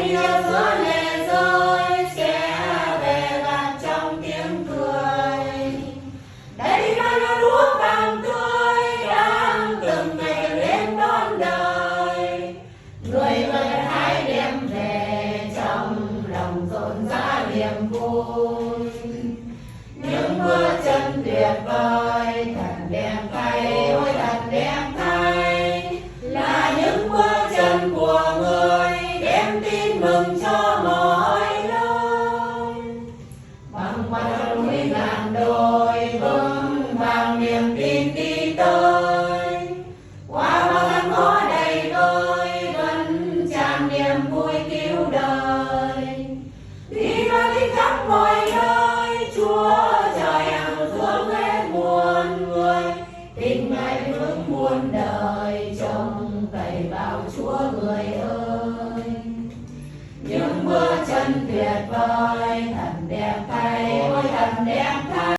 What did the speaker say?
ngày nhiều gió lệ rơi sẽ về gạt trong tiếng cười. Đây là lúa vàng tươi đang từng ngày lên đón đời. Người hãy đem về trong lòng rộn rã niềm vui. Những bước chân tuyệt vời thật đẹp thay, ôi thật đẹp thay, là những bước chân của người đem tin mừng cho mọi nơi. Băng qua núi ngàn đồi vững vàng niềm tin đi tới, qua bao gian khó đầy vơi vẫn tràn niềm vui cứu đời. Đi ra đi khắp mọi nơi Chúa trời hằng thương hết muôn người, tình ngài vững muôn đời trông cậy vào Chúa người ơi. Những bước chân tuyệt vời thật đẹp thay, ôi thật đẹp thay.